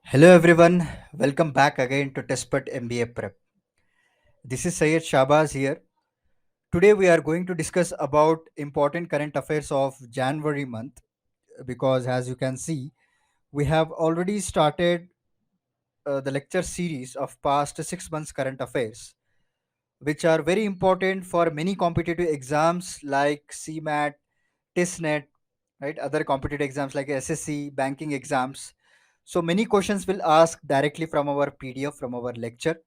Hello everyone, welcome back again to Testput MBA Prep. This is Syed Shabazz here. Today we are going to discuss about important current affairs of January month because as you can see, we have already started the lecture series of past 6 months current affairs which are very important for many competitive exams like CMAT, TISSNET, right? Other competitive exams like SSC, banking exams. So many questions will ask directly from our PDF from our lecture.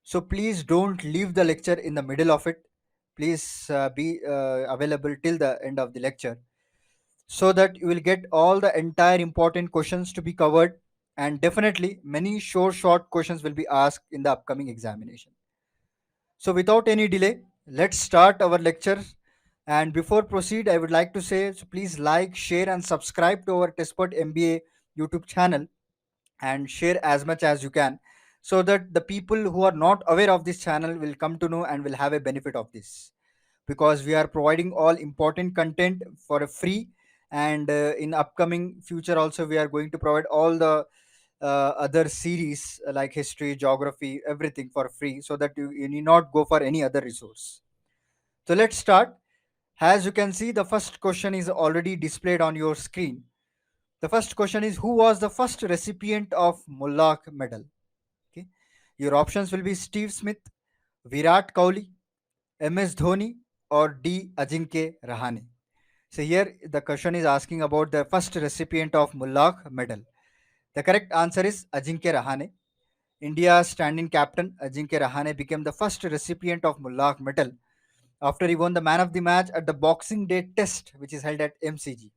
So please don't leave the lecture in the middle of it. Please be available till the end of the lecture so that you will get all the entire important questions to be covered, and definitely many short questions will be asked in the upcoming examination. So without any delay, let's start our lecture. And before proceed, I would like to say, so please like, share, and subscribe to our Testport MBA YouTube channel and share as much as you can so that the people who are not aware of this channel will come to know and will have a benefit of this, because we are providing all important content for a free, and in upcoming future also we are going to provide all the other series like history, geography, everything for free, so that you need not go for any other resource. So let's start. As you can see, the first question is already displayed on your screen. The first question is, who was the first recipient of Mullah medal? Okay. Your options will be Steve Smith, Virat Kohli, MS Dhoni, or D. Ajinkya Rahane. So here the question is asking about the first recipient of Mullah medal. The correct answer is Ajinkya Rahane. India's standing captain Ajinkya Rahane became the first recipient of Mullah medal after he won the man of the match at the Boxing Day Test, which is held at MCG.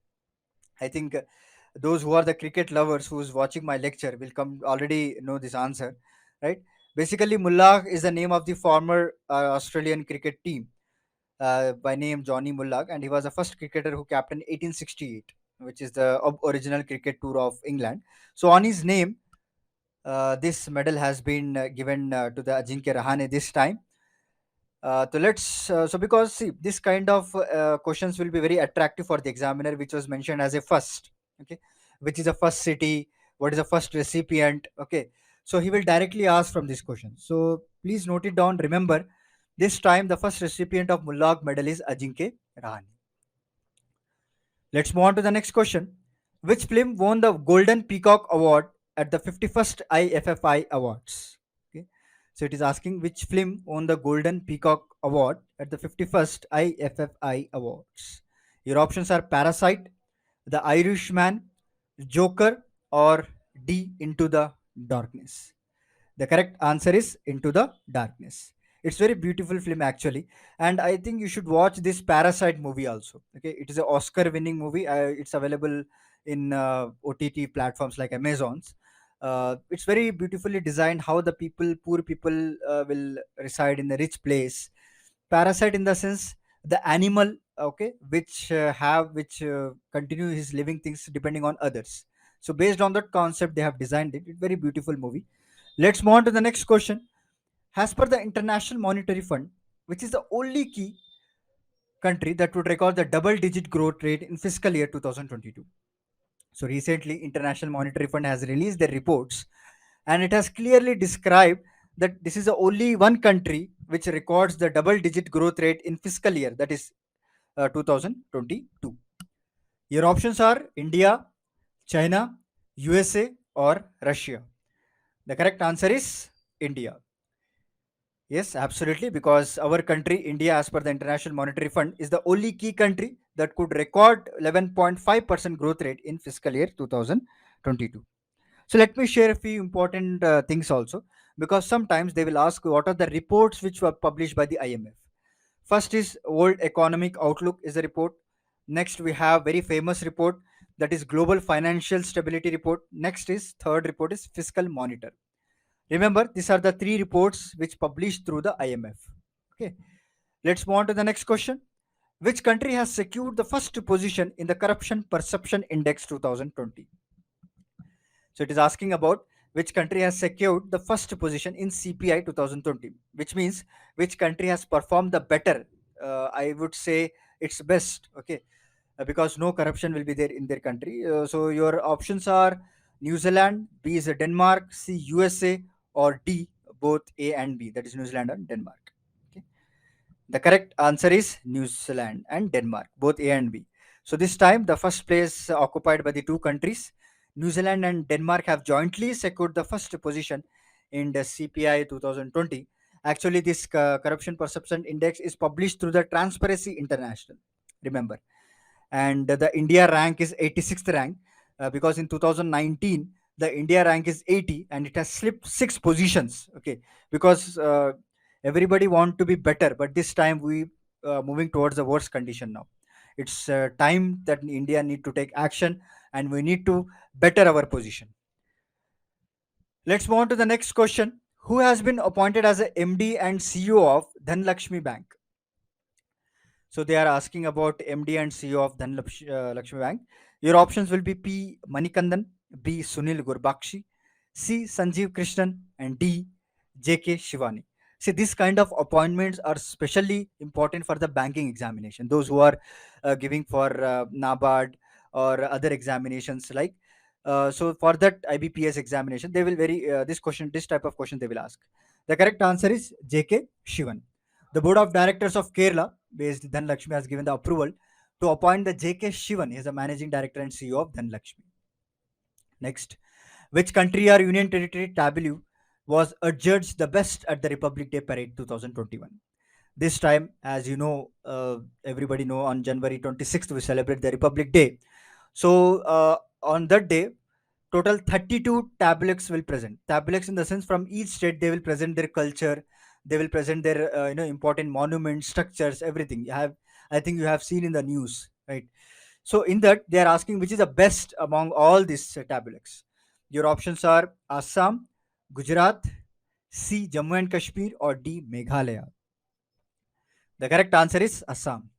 I think those who are the cricket lovers who's watching my lecture will come already know this answer, right? Basically, Mullah is the name of the former Australian cricket team by name Johnny Mullah, and he was the first cricketer who captained 1868, which is the original cricket tour of England. So on his name, this medal has been given to the Ajinkya Rahane this time. So because see, this kind of questions will be very attractive for the examiner, which was mentioned as a first. Okay, which is the first city? What is the first recipient? Okay, so he will directly ask from this question. So please note it down. Remember, this time the first recipient of Mullah medal is Ajinkya Rahane. Let's move on to the next question. Which film won the Golden Peacock Award at the 51st IFFI Awards? Okay. So it is asking which film won the Golden Peacock Award at the 51st IFFI Awards. Your options are Parasite, The Irishman, Joker, or D Into the Darkness. The correct answer is Into the Darkness. It's very beautiful film actually, and I think you should watch this Parasite movie also. Okay, it is an Oscar-winning movie. It's available in OTT platforms like Amazon's. It's very beautifully designed. How the people, poor people, will reside in a rich place. Parasite, in the sense, the animal, okay, which continue his living things depending on others. So based on that concept, they have designed it. It's very beautiful movie. Let's move on to the next question. As per the International Monetary Fund, which is the only key country that would record the double digit growth rate in fiscal year 2022. So recently, International Monetary Fund has released their reports, and it has clearly described that this is the only one country which records the double digit growth rate in fiscal year, that is 2022. Your options are India, China, USA, or Russia. The correct answer is India. Yes, absolutely. Because our country, India, as per the International Monetary Fund, is the only key country that could record 11.5% growth rate in fiscal year 2022. So let me share a few important things also, because sometimes they will ask what are the reports which were published by the IMF. First is World Economic Outlook is a report. Next we have very famous report, that is Global Financial Stability Report. Next is third report is Fiscal Monitor. Remember, these are the three reports which published through the IMF. Okay, let's move on to the next question. Which country has secured the first position in the Corruption Perception Index 2020? So it is asking about which country has secured the first position in CPI 2020, which means which country has performed the better. I would say it's best. Okay, because no corruption will be there in their country. So your options are New Zealand, B is Denmark, C USA, or D both A and B, that is New Zealand and Denmark. Okay. The correct answer is New Zealand and Denmark, both A and B. So this time, the first place occupied by the two countries, New Zealand and Denmark, have jointly secured the first position in the CPI 2020. Actually, this corruption perception index is published through the Transparency International. Remember, and the India rank is 86th rank, because in 2019 the India rank is 80 and it has slipped 6 positions. Okay, because everybody want to be better, but this time we moving towards the worst condition now. It's time that India need to take action and we need to better our position. Let's move on to the next question. Who has been appointed as a MD and CEO of Dhanlakshmi Bank? So they are asking about MD and CEO of Dhan Lakshmi Bank. Your options will be P. Manikandan, B. Sunil Gurbakshi, C. Sanjeev Krishnan, and D. J.K. Shivani. See, this kind of appointments are especially important for the banking examination. Those who are giving for NABARD or other examinations, like so for that IBPS examination, they will very this type of question they will ask. The correct answer is J.K. Shivan. The Board of Directors of Kerala, based Dhan Lakshmi, has given the approval to appoint the J.K. Shivan as the Managing Director and CEO of Dhan Lakshmi. Next, which country or union territory tableau was adjudged the best at the Republic Day Parade 2021? This time, as you know, everybody know, on January 26th we celebrate the Republic Day. So on that day, total 32 tablets will present. Tablets in the sense, from each state they will present their culture, they will present their important monuments, structures, everything. I think you have seen in the news, right? So in that they are asking which is the best among all these tablets. Your options are Assam, Gujarat, C. Jammu and Kashmir, or D. Meghalaya. The correct answer is Assam.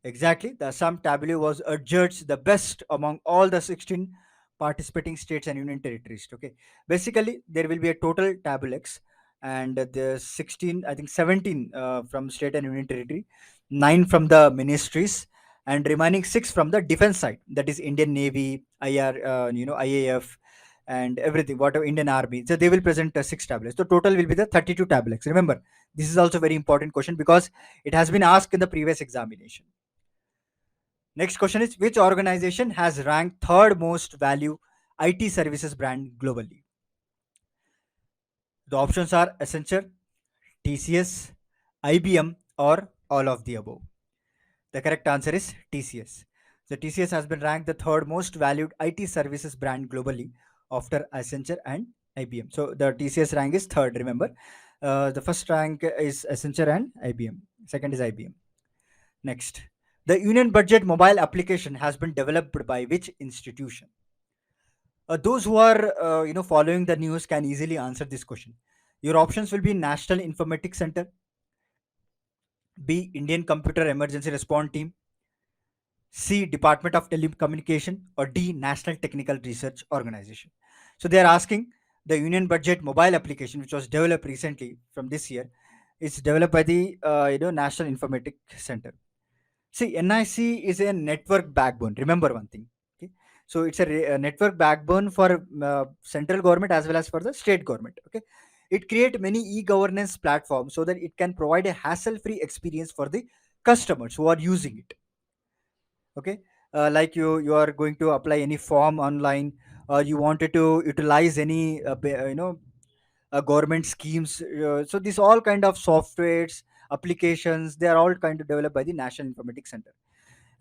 Exactly, the Assam tableau was adjudged the best among all the 16 participating states and union territories. Okay, basically there will be a total tablex, and the 16, I think 17 from state and union territory, 9 from the ministries, and remaining 6 from the defense side. That is Indian Navy, IAF, and everything. Whatever Indian Army. So they will present 6 tablets. So total will be the 32 tablets. Remember, this is also very important question because it has been asked in the previous examination. Next question is, which organization has ranked third most value IT services brand globally? The options are Accenture, TCS, IBM, or all of the above. The correct answer is TCS. The TCS has been ranked the third most valued IT services brand globally after Accenture and IBM. So the TCS rank is third, remember. The first rank is Accenture and IBM. Second is IBM. Next, the Union Budget mobile application has been developed by which institution? Those who are following the news can easily answer this question. Your options will be National Informatics Center, B. Indian Computer Emergency Response Team, C. Department of Telecommunication, or D. National Technical Research Organization. So they are asking the Union Budget mobile application, which was developed recently from this year, is developed by the National Informatics Center. See, NIC is a network backbone. Remember one thing. Okay, so it's a network backbone for central government as well as for the state government. Okay, it create many e-governance platforms so that it can provide a hassle-free experience for the customers who are using it. Okay, like you are going to apply any form online, or you wanted to utilize any government schemes. So these all kind of softwares, applications, they are all kind of developed by the National Informatics Center.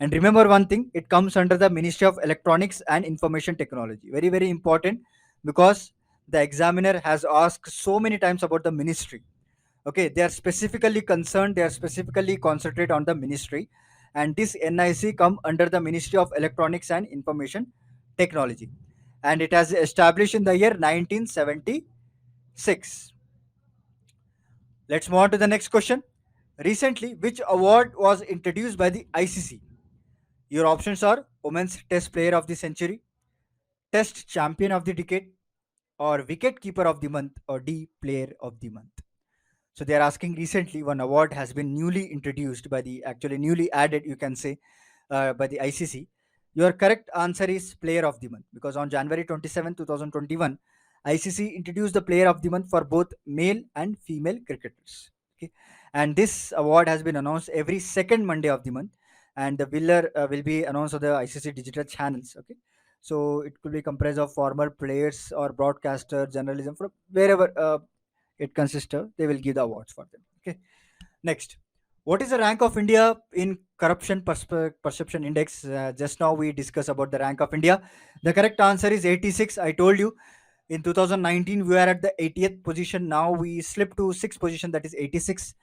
And remember one thing, it comes under the Ministry of Electronics and Information Technology. Very, very important, because the examiner has asked so many times about the ministry. Okay, they are specifically concerned, they are specifically concentrate on the ministry. And this NIC come under the Ministry of Electronics and Information Technology. And it has established in the year 1976. Let's move on to the next question. Recently, which award was introduced by the ICC? Your options are Women's Test Player of the Century, Test Champion of the Decade, or Wicket Keeper of the Month, or D Player of the Month. So they are asking, recently one award has been newly introduced by the, actually newly added, you can say, by the ICC. Your correct answer is Player of the Month, because on January 27, 2021, ICC introduced the Player of the Month for both male and female cricketers. Okay, and this award has been announced every second Monday of the month, and the winner will be announced on the ICC digital channels. Okay, so it could be comprised of former players or broadcaster, journalism, from wherever it consists of. They will give the awards for them. Okay, next. What is the rank of India in corruption perception index? Just now we discussed about the rank of India. The correct answer is 86. I told you in 2019 we are at the 80th position. Now we slipped to sixth position, that is 86.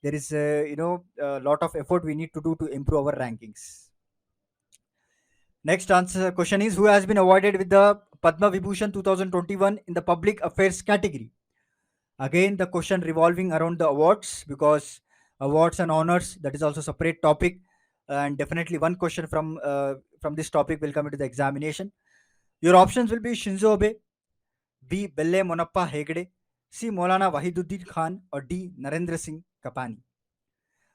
There is a lot of effort we need to do to improve our rankings. Next answer question is, who has been awarded with the Padma Vibhushan 2021 in the public affairs category? Again, the question revolving around the awards, because awards and honors, that is also separate topic, and definitely one question from this topic will come into the examination. Your options will be Shinzo Abe, B. Belle Monappa Hegde, C. Maulana Wahiduddin Khan, or D. Narendra Singh Kapani.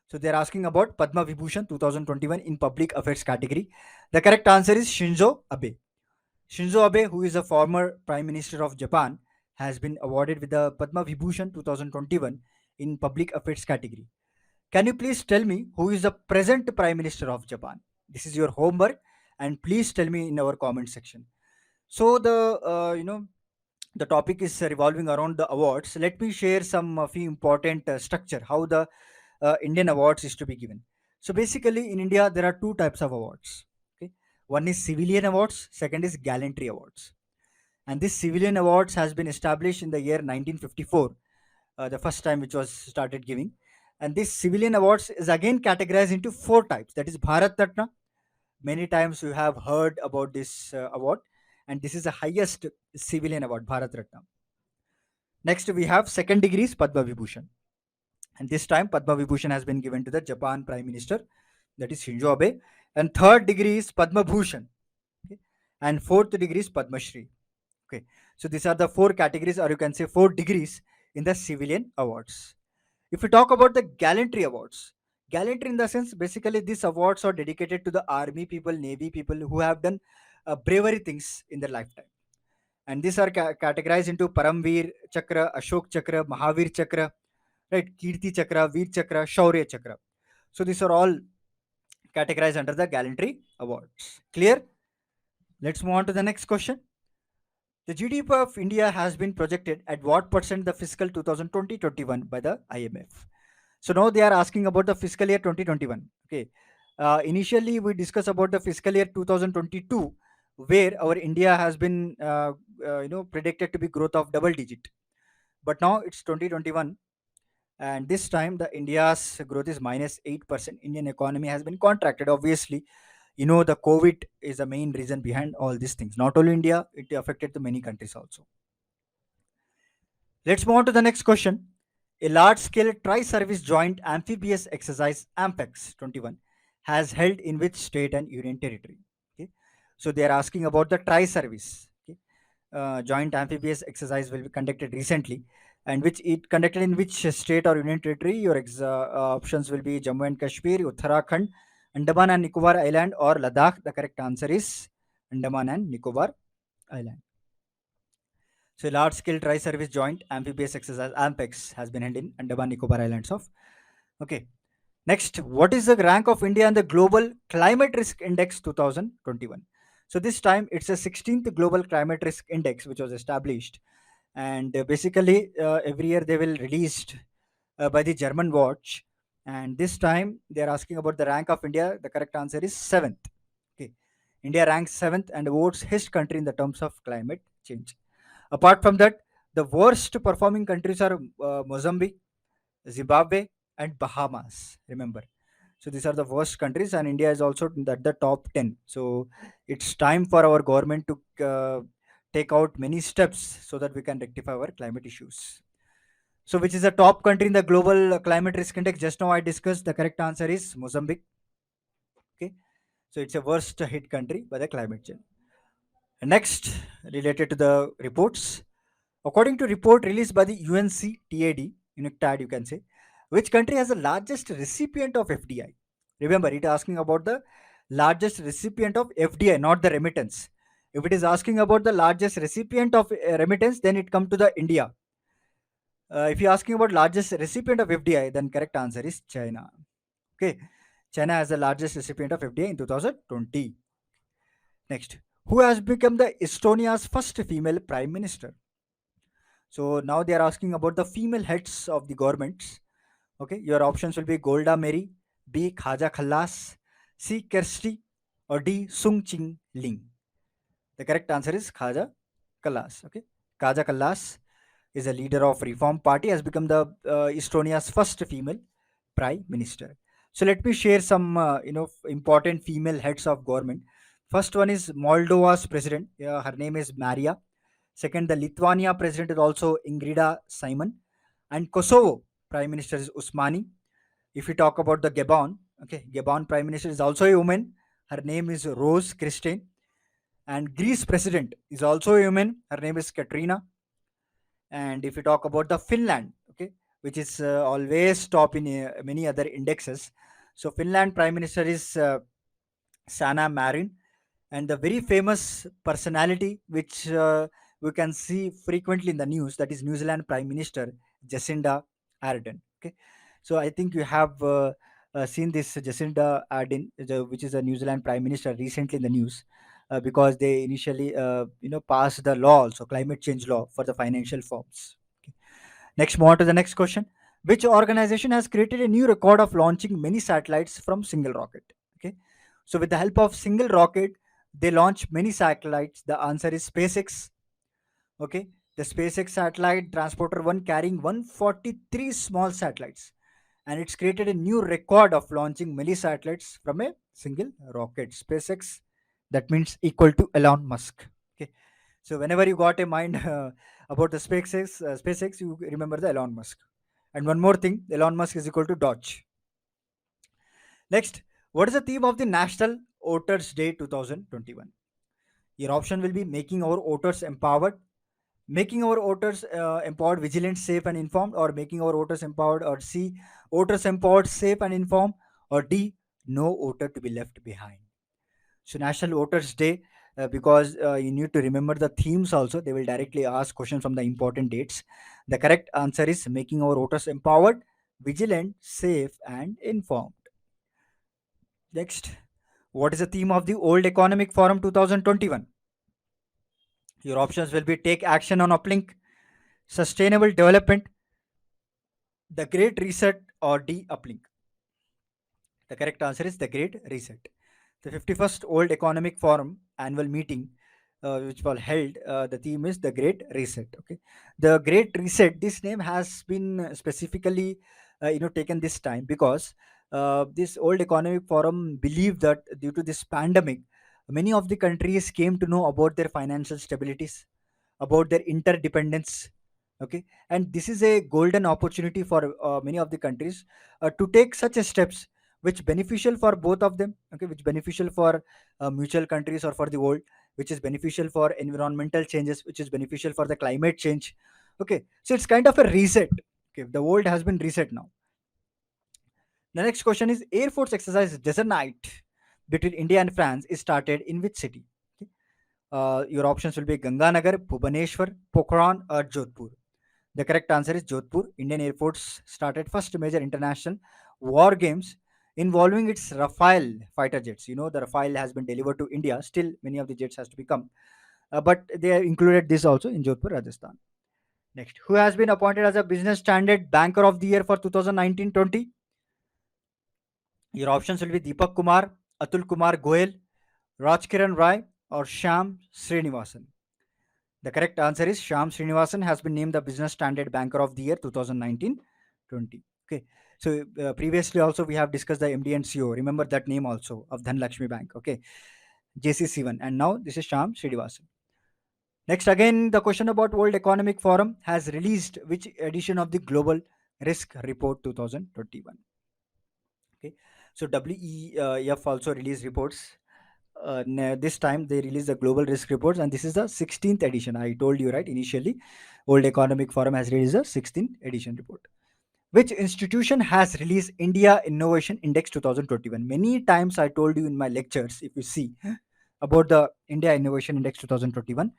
So they are asking about Padma Vibhushan 2021 in public affairs category. The correct answer is Shinzo Abe. Shinzo Abe, who is a former Prime Minister of Japan, has been awarded with the Padma Vibhushan 2021 in public affairs category. Can you please tell me who is the present Prime Minister of Japan? This is your homework, and please tell me in our comment section. So the topic is revolving around the awards. Let me share some few important structure how the Indian awards is to be given. So basically, in India there are two types of awards. Okay, one is civilian awards, second is gallantry awards. And this civilian awards has been established in the year 1954, the first time which was started giving. And this civilian awards is again categorized into four types. That is Bharat Ratna. Many times you have heard about this award, and this is the highest civilian award, Bharat Ratna. Next, we have second degree is Padma Vibhushan, and this time Padma Vibhushan has been given to the Japan Prime Minister, that is Shinzo Abe. And third degree is Padma Bhushan, okay? And fourth degree is Padma Shri. Okay, so these are the four categories, or you can say four degrees in the civilian awards. If we talk about the gallantry awards, gallantry in the sense, basically these awards are dedicated to the army people, navy people who have done bravery things in their lifetime. And these are categorized into Paramveer Chakra, Ashok Chakra, Mahavir Chakra, right? Kirti Chakra, Veer Chakra, Shaurya Chakra. So these are all categorized under the gallantry awards. Clear? Let's move on to the next question. The GDP of India has been projected at what percent the fiscal 2020-21 by the IMF? So now they are asking about the fiscal year 2021. Okay. Initially, we discussed about the fiscal year 2022, where our India has been, predicted to be growth of double digit. But now it's 2021, and this time the India's growth is -8%. Indian economy has been contracted. Obviously, the COVID is the main reason behind all these things. Not only India, it affected the many countries also. Let's move on to the next question. A large-scale tri-service joint amphibious exercise AMPEX 21 has held in which state and union territory? Okay, so they are asking about the tri-service. Okay, joint amphibious exercise will be conducted recently, and which it conducted in which state or union territory? Your options will be Jammu and Kashmir, Uttarakhand, Andaman and Nicobar Island, or Ladakh. The correct answer is Andaman and Nicobar Island. So, large scale tri service joint amphibious exercise AMPEX has been held in Andaman Nicobar Islands of. Okay. Next, what is the rank of India in the Global Climate Risk Index 2021? So, this time it's a 16th Global Climate Risk Index which was established. And basically, every year they will released by the German Watch. And this time they are asking about the rank of India. The correct answer is 7th. Okay. India ranks 7th and votes his country in the terms of climate change. Apart from that, the worst performing countries are Mozambique, Zimbabwe, and Bahamas. Remember. So these are the worst countries, and India is also at the top 10. So it's time for our government to take out many steps so that we can rectify our climate issues. So which is the top country in the global climate risk index? Just now I discussed. The correct answer is Mozambique. Okay. So it's a worst hit country by the climate change. Next, related to the reports. According to report released by the UNCTAD, UNICTAD you can say, which country has the largest recipient of FDI? Remember, it asking about the Largest recipient of FDI, not the remittance. If it is asking about the largest recipient of remittance, then it come to the India. If you're asking about largest recipient of FDI, then correct answer is China. Okay, China has the largest recipient of FDI in 2020. Next, who has become the Estonia's first female prime minister? So now they are asking about the female heads of the governments. Okay, your options will be Golda Meir, B. Khaja Khallas, C. Kersti, or D. Sung Ching Ling. The correct answer is Khaja Kallas. Okay, Khaja Kallas is a leader of Reform Party, has become the Estonia's first female prime minister. So let me share some important female heads of government. First one is Moldova's president. Her name is Maria. Second, the Lithuania president is also Ingrida Simon, and Kosovo prime minister is Usmani. If we talk about the Gabon, okay, Gabon prime minister is also a woman. Her name is Rose Christine, and Greece president is also a woman. Her name is Katrina. And if you talk about the Finland, okay, which is always top in many other indexes, so Finland prime minister is Sanna Marin, and the very famous personality which we can see frequently in the news, that is New Zealand prime minister Jacinda Ardern. Okay, so I think you have seen this Jacinda Ardern, which is a New Zealand prime minister, recently in the news, because they initially passed the law, also climate change law, for the financial firms. Okay. Next, move on to the next question. Which organization has created a new record of launching many satellites from single rocket? Okay, so with the help of single rocket, they launch many satellites. The answer is SpaceX. Okay, the SpaceX satellite transporter one carrying 143 small satellites, and it's created a new record of launching many satellites from a single rocket. SpaceX, that means equal to Elon Musk. Okay, so whenever you got a mind about the SpaceX, you remember the Elon Musk. And one more thing, Elon Musk is equal to Dodge. Next, what is the theme of the National Voters Day 2021? Your option will be making our voters empowered, making our voters empowered, vigilant, safe, and informed, or making our voters empowered, or C, voters empowered, safe, and informed, or D, no voter to be left behind. So, National Voters Day, because you need to remember the themes also, they will directly ask questions from the important dates. The correct answer is making our voters empowered, vigilant, safe, and informed. Next, what is the theme of the World Economic Forum 2021? Your options will be take action on uplink, sustainable development, the Great Reset, or D uplink. The correct answer is the Great Reset. The 51st World Economic Forum annual meeting, which was held, the theme is the Great Reset. Okay, the Great Reset. This name has been specifically, taken this time because this World Economic Forum believed that due to this pandemic, many of the countries came to know about their financial stabilities, about their interdependence. Okay, and this is a golden opportunity for many of the countries to take such a steps which beneficial for both of them. Okay, which beneficial for mutual countries or for the world, which is beneficial for environmental changes, which is beneficial for the climate change. Okay, so it's kind of a reset. Okay, the world has been reset now. The next question is Air Force exercise Desert Night between India and France is started in which city? Okay. Your options will be Ganganagar, Bhubaneswar, Pokhran, or Jodhpur. The correct answer is Jodhpur. Indian Air Force started first major international war games involving its Rafale fighter jets. You know, the Rafale has been delivered to India. Still, many of the jets has to become. But they have included this also in Jodhpur, Rajasthan. Next, who has been appointed as a Business Standard Banker of the Year for 2019-20? Your options will be Deepak Kumar, Atul Kumar Goel, Rajkiran Rai, or Sham Srinivasan. The correct answer is Sham Srinivasan has been named the Business Standard Banker of the Year 2019-20. Okay. So previously also we have discussed the MD and CEO. Remember that name also of Dhan Lakshmi Bank. Okay. JCC1. And now this is Sham Srinivasan. Next, again, the question about World Economic Forum has released which edition of the Global Risk Report 2021? Okay. So WEF also released reports. This time they release the global risk reports, and this is the 16th edition. I told you right initially, World Economic Forum has released the 16th edition report. Which institution has released India Innovation Index 2021? Many times I told you in my lectures, if you see about the India Innovation Index 2021,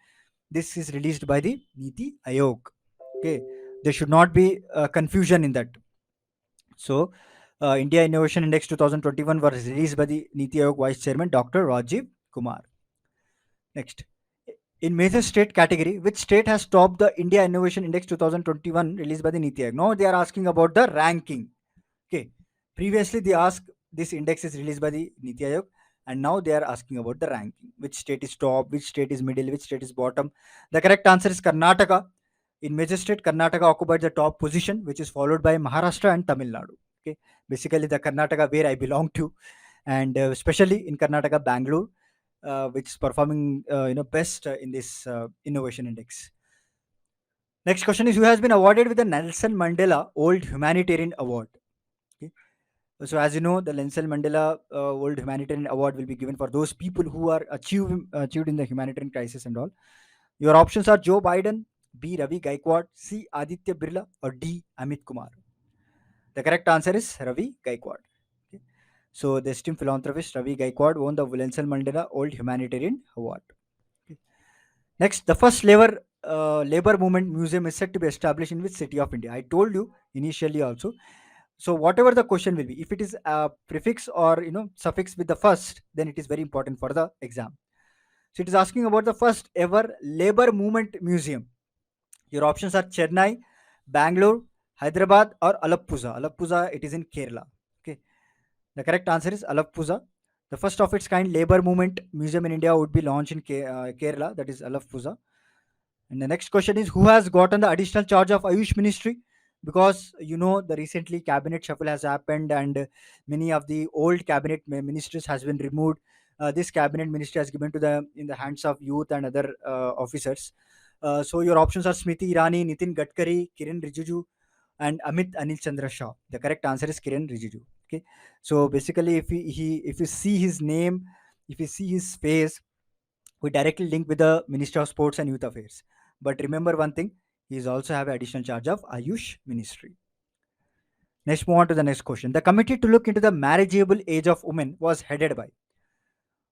this is released by the Niti Ayog. Okay, there should not be confusion in that. So, India Innovation Index 2021 was released by the Niti Ayog Vice Chairman Dr. Rajiv Kumar. Next, in major state category, which state has topped the India Innovation Index 2021 released by the Niti Ayog? Now they are asking about the ranking. Okay, previously they asked this index is released by the Niti Ayog, and now they are asking about the ranking. Which state is top? Which state is middle? Which state is bottom? The correct answer is Karnataka. In major state, Karnataka occupied the top position, which is followed by Maharashtra and Tamil Nadu. Okay, basically the Karnataka where I belong to, and especially in Karnataka, Bangalore, which is performing best in this innovation index. Next question is, who has been awarded with the Nelson Mandela Old Humanitarian Award? Okay. So as you know, the Nelson Mandela World Humanitarian Award will be given for those people who are achieved in the humanitarian crisis and all. Your options are Joe Biden, B. Ravi Gaikwad, C. Aditya Birla, or D. Amit Kumar. The correct answer is Ravi Gaikwad. Okay. So the esteemed philanthropist Ravi Gaikwad won the Nelson Mandela Old Humanitarian Award. Okay. Next, the first labor movement museum is set to be established in which city of India? I told you initially also. So whatever the question will be, if it is a prefix or suffix with the first, then it is very important for the exam. So it is asking about the first ever labor movement museum. Your options are Chennai, Bangalore, Hyderabad, or Alappuza. Alappuza, it is in Kerala. Okay, the correct answer is Alappuza. The first of its kind labor movement museum in India would be launched in Kerala, that is Alappuza. And the next question is, who has gotten the additional charge of Ayush ministry? Because the recently cabinet shuffle has happened, and many of the old cabinet ministers has been removed. This cabinet ministry has given to the in the hands of youth and other officers. So your options are Smriti Irani, Nitin Gadkari, Kiran Rijiju, and Amit Anil Chandra Shah. The correct answer is Kiran Rijiju. Okay, so basically, if you see his name, if you see his face, we directly link with the Minister of Sports and Youth Affairs. But remember one thing, he is also have additional charge of Ayush Ministry. Next, move on to the next question. The committee to look into the marriageable age of women was headed by.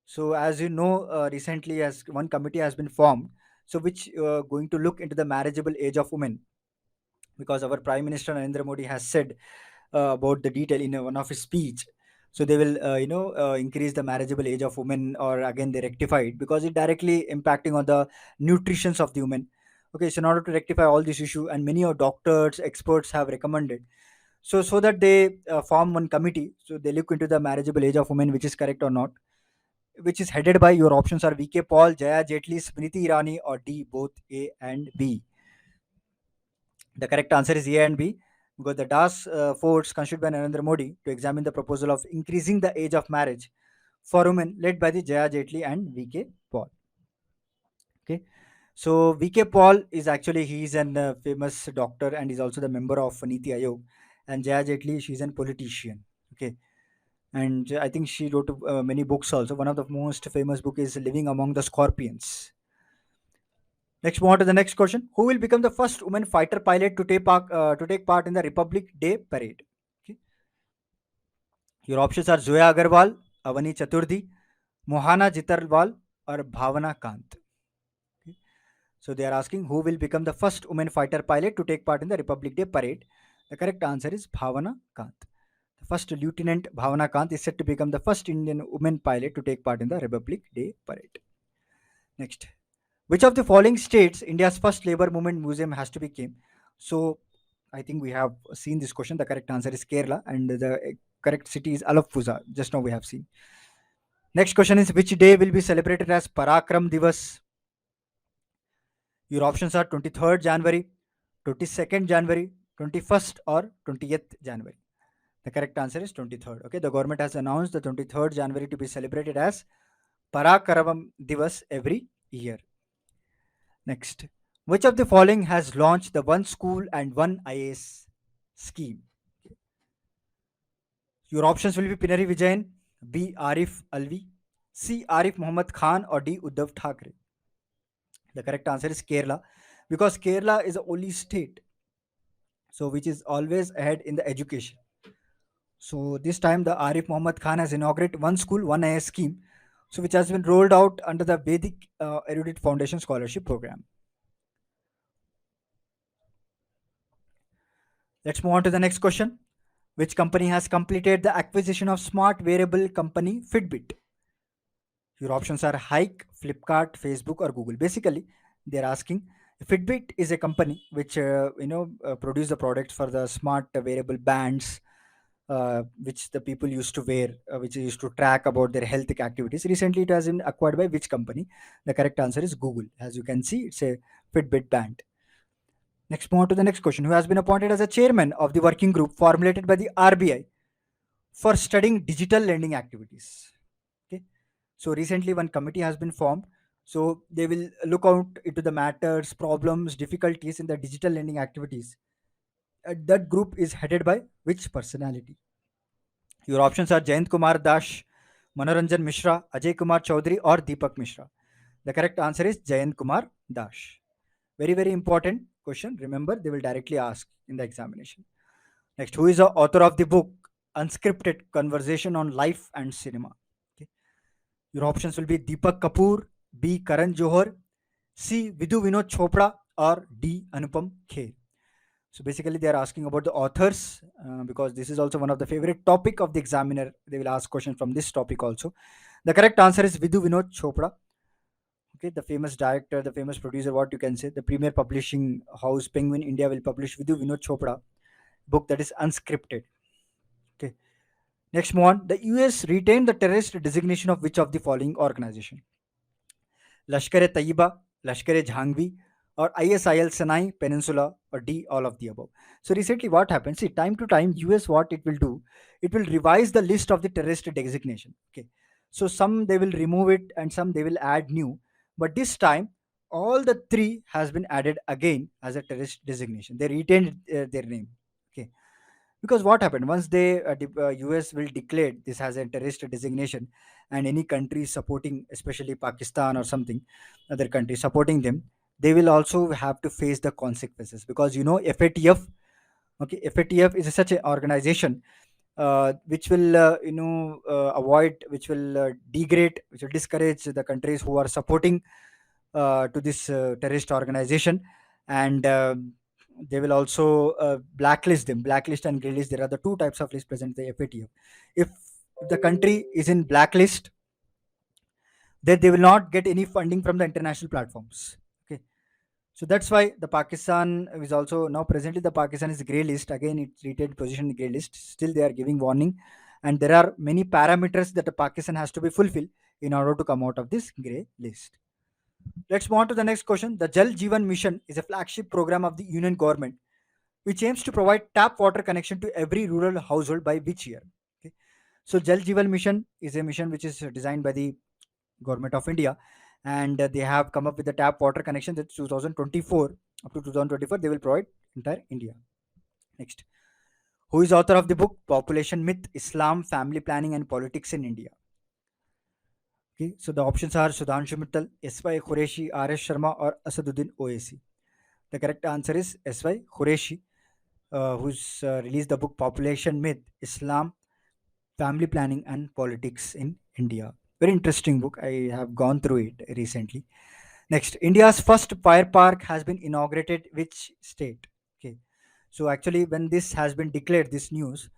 So, as you know, recently as one committee has been formed, so which going to look into the marriageable age of women, because our Prime Minister Narendra Modi has said about the detail in one of his speech. So they will increase the marriageable age of women, or again they rectify it because it directly impacting on the nutritions of the women. Okay, so in order to rectify all this issue, and many of doctors experts have recommended, so that they form one committee, so they look into the marriageable age of women, which is correct or not, which is headed by, your options are VK Paul, Jaya Jetli, Smriti Irani, or D, both A and B. The correct answer is A and B, because the task force constituted by Narendra Modi to examine the proposal of increasing the age of marriage for women, led by the Jaya Jetli and VK Paul. Okay, so VK Paul is actually, he is an famous doctor and is also the member of Niti Ayog, and Jaya Jetli, she is a politician. Okay, and I think she wrote many books also. One of the most famous book is Living Among the Scorpions. Next, move on to the next question. Who will become the first woman fighter pilot to take part in the Republic Day parade? Okay. Your options are Zoya Agarwal, Avani Chaturdi, Mohana Jitarwal, or Bhavana Kant. Okay. So they are asking who will become the first woman fighter pilot to take part in the Republic Day parade. The correct answer is Bhavana Kant. The first Lieutenant Bhavana Kant is set to become the first Indian woman pilot to take part in the Republic Day parade. Next, which of the following states India's first labor movement museum has to become? So I think we have seen this question. The correct answer is Kerala, and the correct city is Alappuza. Just now we have seen. Next question is, which day will be celebrated as Parakram Divas? Your options are 23rd January, 22nd January, 21st, or 20th January. The correct answer is 23rd. Okay, the government has announced the 23rd January to be celebrated as Parakram Divas every year. Next, which of the following has launched the One School and One IAS scheme? Your options will be Pinari Vijayan, B. Arif Alvi, C. Arif Muhammad Khan, or D. Uddhav Thackeray. The correct answer is Kerala, because Kerala is the only state so which is always ahead in the education. So this time the Arif Muhammad Khan has inaugurated one school, one IS scheme, so which has been rolled out under the Vedic Erudite Foundation Scholarship Program. Let's move on to the next question. Which company has completed the acquisition of smart wearable company Fitbit? Your options are Hike, Flipkart, Facebook, or Google. Basically, they're asking Fitbit is a company which produce the products for the smart wearable bands, which the people used to wear, which used to track about their health activities. Recently, it has been acquired by which company? The correct answer is Google. As you can see, it's a Fitbit band. Next, move on to the next question. Who has been appointed as a chairman of the working group formulated by the RBI for studying digital lending activities? Okay. So recently, one committee has been formed. So they will look out into the matters, problems, difficulties in the digital lending activities. That group is headed by which personality? Your options are Jayant Kumar Dash, Manoranjan Mishra, Ajay Kumar Chaudhary, or Deepak Mishra. The correct answer is Jayant Kumar Dash. Very, very important question. Remember, they will directly ask in the examination. Next, who is the author of the book Unscripted Conversation on Life and Cinema? Okay. Your options will be Deepak Kapoor, B. Karan Johar, C. Vidhu Vinod Chopra, or D. Anupam Kher. So basically, they are asking about the authors because this is also one of the favorite topic of the examiner. They will ask questions from this topic also. The correct answer is Vidhu Vinod Chopra. Okay, the famous director, the famous producer, what you can say, the premier publishing house Penguin India will publish Vidhu Vinod Chopra book that is Unscripted. Okay. Next one, the US retained the terrorist designation of which of the following organization? Lashkar-e-Taiba, Lashkar-e-Jhangvi, or ISIL Sinai Peninsula, or D, all of the above. So recently what happens, see, time to time US what it will do, it will revise the list of the terrorist designation. Okay. So some they will remove it and some they will add new. But this time all the three has been added again as a terrorist designation. They retained their name. Okay, because what happened once they US will declare this as a terrorist designation, and any country supporting, especially Pakistan or something other country supporting them, they will also have to face the consequences, because FATF. Okay, FATF is such an organization which will avoid, which will degrade, which will discourage the countries who are supporting to this terrorist organization, and they will also blacklist them. Blacklist and grey list, there are the two types of list present in the FATF. If the country is in blacklist, then they will not get any funding from the international platforms. Okay, so that's why the Pakistan is also now presently, the Pakistan is grey list. Again, it's retained position in grey list. Still, they are giving warning, and there are many parameters that the Pakistan has to be fulfilled in order to come out of this grey list. Let's move on to the next question. The Jal Jeevan Mission is a flagship program of the Union government which aims to provide tap water connection to every rural household by which year? Okay. So Jal Jeevan Mission is a mission which is designed by the government of India, and they have come up with the tap water connection that 2024, up to 2024 they will provide entire India. Next, who is author of the book Population Myth, Islam, Family Planning and Politics in India? Okay, so the options are Sudhanshu Mittal, S.Y. Qureshi, R.S. Sharma, or Asaduddin Oaisi. The correct answer is S.Y. Qureshi, who's released the book Population Myth, Islam, Family Planning and Politics in India. Very interesting book. I have gone through it recently. Next, India's first fire park has been inaugurated which state? Okay, so actually when this has been declared, this news,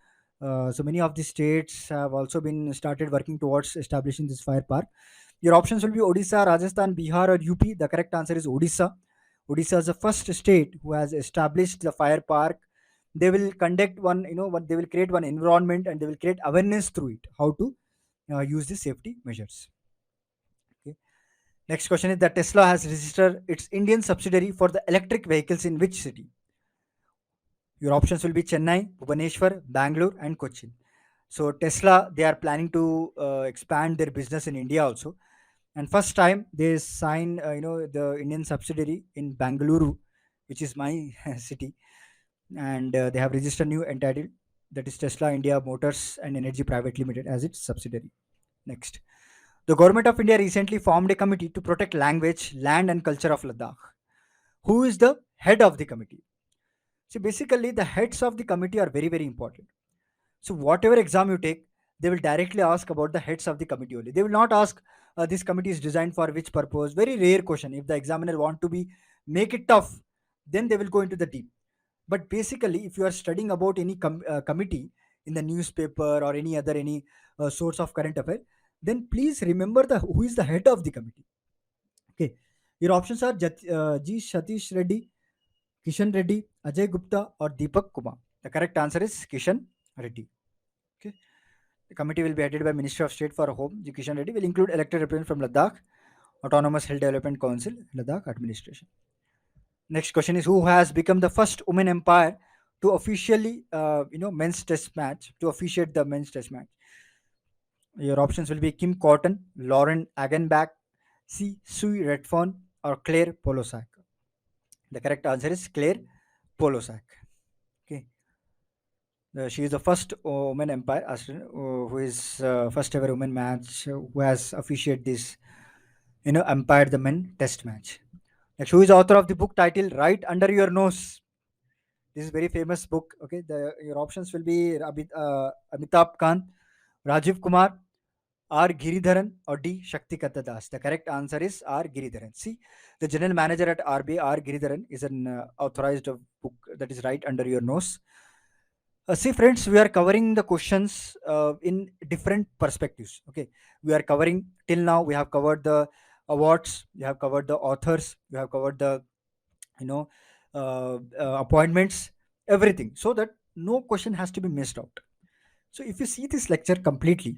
so many of the states have also been started working towards establishing this fire park. Your options will be Odisha, Rajasthan, Bihar, or UP. The correct answer is Odisha. Odisha is the first state who has established the fire park. They will conduct one, what they will create one environment, and they will create awareness through it how to use the safety measures. Okay. Next question is that Tesla has registered its Indian subsidiary for the electric vehicles in which city? Your options will be Chennai, Bhubaneswar, Bangalore, and Cochin. So Tesla, they are planning to expand their business in India also, and first time they sign the Indian subsidiary in Bangalore, which is my city, and they have registered new entitled, that is Tesla India Motors and Energy Private Limited as its subsidiary. Next, the government of India recently formed a committee to protect language, land, and culture of Ladakh. Who is the head of the committee? See, basically, the heads of the committee are very, very important. So, whatever exam you take, they will directly ask about the heads of the committee only. They will not ask this committee is designed for which purpose. Very rare question. If the examiner want to be make it tough, then they will go into the deep. But basically, if you are studying about any committee in the newspaper or any source of current affair, then please remember the who is the head of the committee. Okay, your options are G. Satish Reddy, Kishan Reddy, Ajay Gupta, or Deepak Kumar. The correct answer is Kishan Reddy. Okay. The committee will be headed by Minister of State for Home, G. Kishan Reddy, will include elected representatives from Ladakh, Autonomous Hill Development Council, Ladakh administration. Next question is who has become the first women umpire to officially, men's test match, to officiate the men's test match? Your options will be Kim Cotton, Lauren Agenbach, C. Sue Redfern, or Claire Polosak. The correct answer is Claire Polosak. Okay. She is the first woman umpire who is first ever woman match who has officiated this, umpired the men test match. Next, who is author of the book titled Right Under Your Nose? This is very famous book. Okay, your options will be Amitabh Khan, Rajiv Kumar, R. Giridharan, or D. Shakti Katadas. The correct answer is R. Giridharan. See, the general manager at RBI, R. Giridharan, is an authorized book that is Right Under Your Nose. See, friends, we are covering the questions in different perspectives. Okay, we are covering till now. We have covered the awards. We have covered the authors. We have covered the you know appointments, everything, so that no question has to be missed out. So, if you see this lecture completely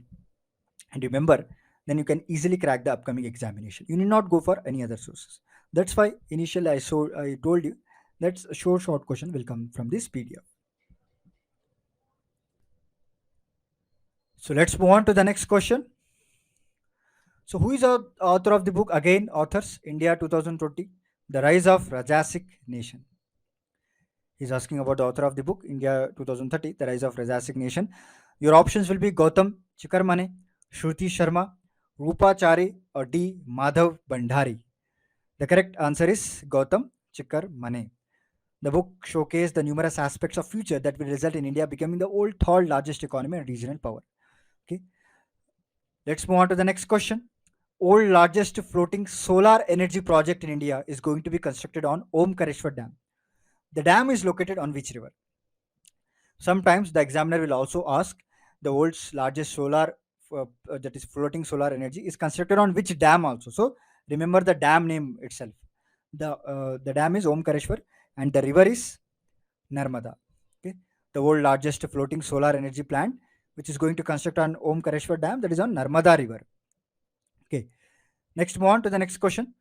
and remember, then you can easily crack the upcoming examination. You need not go for any other sources. That's why initially I told you that a short question will come from this PDF. So let's move on to the next question. So who is the author of the book? Again, authors, India 2020, The Rise of Rajasic Nation. He's asking about the author of the book, India 2030, The Rise of Rajasic Nation. Your options will be Gautam Chikarmane, Shruti Sharma, Rupa Chari, or D. Madhav Bandhari. The correct answer is Gautam Chikarmane. The book showcased the numerous aspects of future that will result in India becoming the world third largest economy and regional power. Okay, let's move on to the next question. World largest floating solar energy project in India is going to be constructed on Omkareshwar Dam. The dam is located on which river? Sometimes the examiner will also ask the world's largest solar, that is floating solar energy, is constructed on which dam also. So remember the dam name itself. The dam is Omkareshwar and the river is Narmada. Okay, the world largest floating solar energy plant, which is going to construct on Omkareshwar Dam, that is on Narmada River. Okay, next move on to the next question.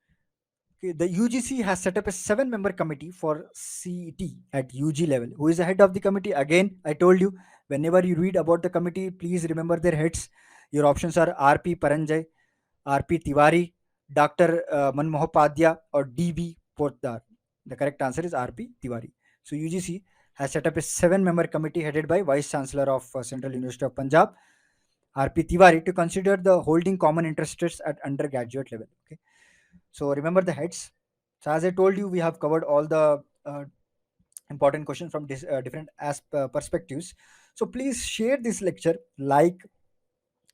Okay, the UGC has set up a 7-member committee for CET at UG level. Who is the head of the committee? Again, I told you, whenever you read about the committee, please remember their heads. Your options are RP Paranjay, RP Tiwari, Dr. Manmohopadhyay, or DB Potdar. The correct answer is RP Tiwari. So UGC has set up a 7-member committee headed by Vice Chancellor of Central University of Punjab, RP Tiwari, to consider the holding common interests at undergraduate level. Okay, so remember the heads. So as I told you, we have covered all the important questions from different perspectives. So please share this lecture, like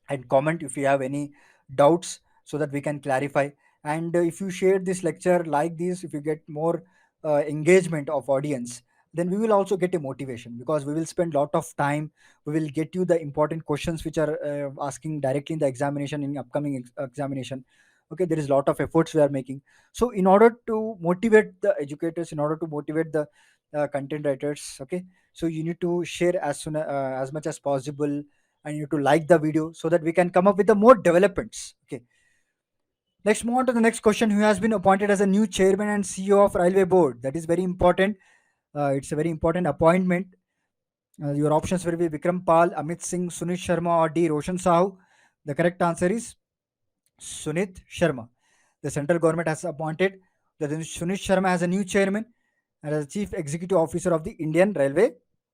and comment if you have any doubts so that we can clarify. And if you share this lecture like this, if you get more engagement of audience, then we will also get a motivation, because we will spend lot of time. We will get you the important questions which are asking directly in the examination, in upcoming examination. Okay, there is a lot of efforts we are making. So in order to motivate the educators, in order to motivate the content writers, okay, so you need to share as much as possible, and you need to like the video so that we can come up with the more developments. Okay, let's move on to the next question. Who has been appointed as a new chairman and CEO of Railway Board? That is very important. It's a very important appointment. Your options will be Vikram Pal, Amit Singh, Sunit Sharma, or D. Roshan Sahu. The correct answer is Sunit Sharma. The central government has appointed that Sunit Sharma as a new chairman and as chief executive officer of the Indian Railway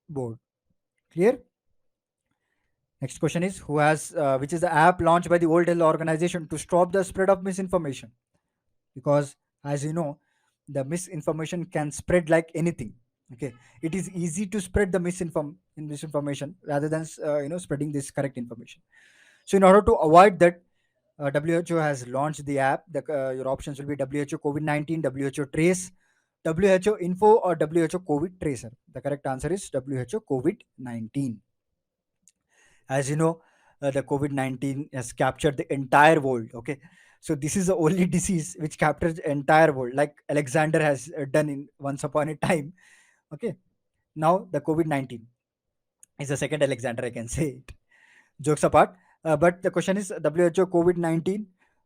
Board. Clear? Next question is which is the app launched by the World Health Organization to stop the spread of misinformation? Because as you know, the misinformation can spread like anything. Okay, it is easy to spread the misinformation rather than spreading this correct information. So in order to avoid that, WHO has launched the app. Your options will be WHO COVID-19, WHO Trace, WHO Info, or WHO COVID Tracer. The correct answer is WHO COVID-19. As you know, the COVID-19 has captured the entire world. Okay, so this is the only disease which captures the entire world, like Alexander has done in once upon a time. Okay, now the COVID-19 is the second Alexander, I can say it. Jokes apart, but the question is WHO COVID-19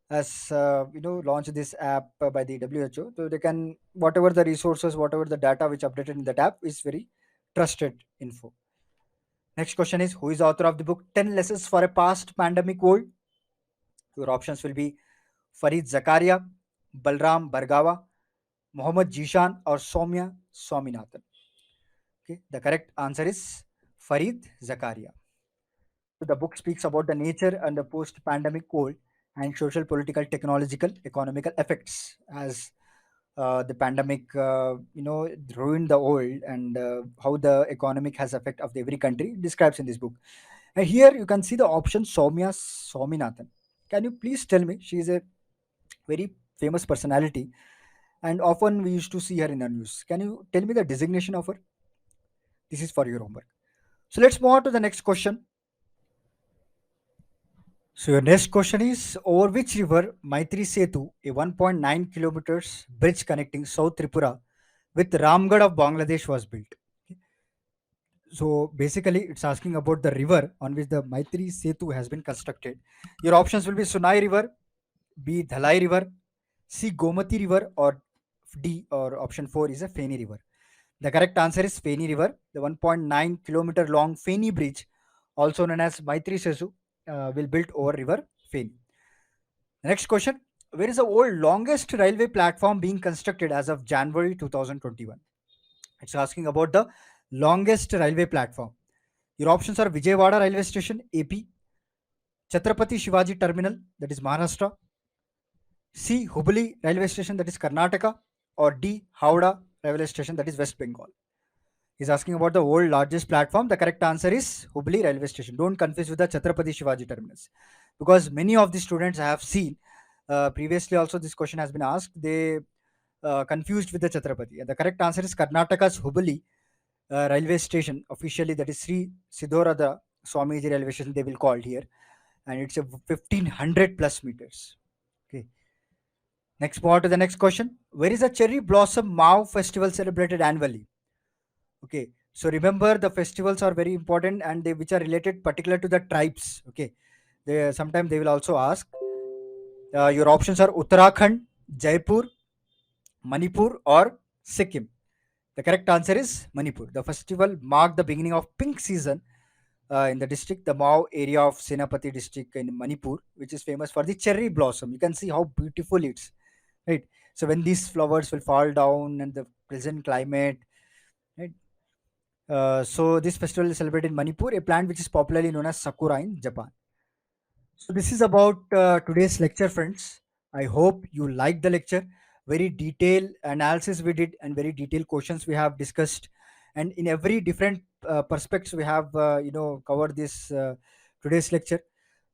has launched this app by the WHO, so they can, whatever the resources, whatever the data which updated in that app is very trusted info. Next question is, who is the author of the book 10 Lessons for a Past Pandemic World? Your options will be Farid Zakaria, Balram Bargawa, Mohammad Jishan, or Soumya Swaminathan. Okay, the correct answer is Farid Zakaria. So the book speaks about the nature and the post-pandemic world and social, political, technological, economical effects as the pandemic, ruined the world, and how the economic has effect of every country describes in this book. And here you can see the option Soumya Swaminathan. Can you please tell me? She is a very famous personality, and often we used to see her in the news. Can you tell me the designation of her? This is for your homework. So let's move on to the next question. So your next question is, over which river Maitri Setu, a 1.9 kilometers bridge connecting South Tripura with Ramgarh of Bangladesh, was built? Okay. So basically, it's asking about the river on which the Maitri Setu has been constructed. Your options will be Sunai River, B. Dhalai River, C. Gomati River, or D, or option 4 is a Feni River. The correct answer is Feni River. The 1.9 kilometer long Feni Bridge, also known as Maitri Setu, will built over river Feni. The next question, where is the world longest railway platform being constructed as of January 2021? It's asking about the longest railway platform. Your options are Vijayawada Railway Station, AP, Chhatrapati Shivaji Terminal, that is Maharashtra, C. Hubli Railway Station, that is Karnataka, or D. Howrah Railway Station, that is West Bengal. He's asking about the world largest platform. The correct answer is Hubli Railway Station. Don't confuse with the Chhatrapati Shivaji Terminus, because many of the students I have seen previously also this question has been asked. They confused with the Chhatrapati. And the correct answer is Karnataka's Hubli Railway Station. Officially, that is Sri Siddharada Swamiji Railway Station. They will call it here, and it's a 1500 plus meters. Okay. Next, move on to the next question. Where is the Cherry Blossom Mau Festival celebrated annually? Okay, so remember the festivals are very important, and which are related particular to the tribes. Okay, they sometimes they will also ask. Your options are Uttarakhand, Jaipur, Manipur, or Sikkim. The correct answer is Manipur. The festival marked the beginning of pink season in the district, the Mao area of Senapati district in Manipur, which is famous for the cherry blossom. You can see how beautiful it's, right? So when these flowers will fall down and the pleasant climate, right? So this festival is celebrated in Manipur, a plant which is popularly known as Sakura in Japan. So this is about today's lecture, friends. I hope you liked the lecture. Very detailed analysis we did, and very detailed questions we have discussed, and in every different perspectives we have covered this today's lecture.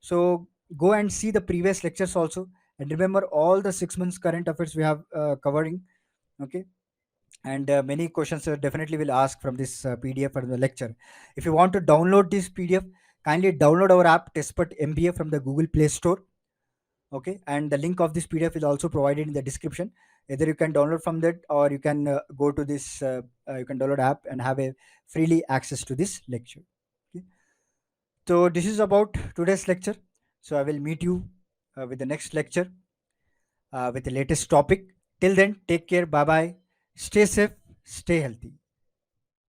So go and see the previous lectures also, and remember all the 6 months current affairs we have covering. Okay, and many questions definitely will ask from this PDF or the lecture. If you want to download this PDF, kindly download our app Testput MBA from the Google Play Store. Okay, and the link of this PDF is also provided in the description. Either you can download from that, or you can go to this you can download app and have a freely access to this lecture. Okay, so this is about today's lecture. So I will meet you with the next lecture with the latest topic. Till then, take care. Bye bye. Stay safe. Stay healthy.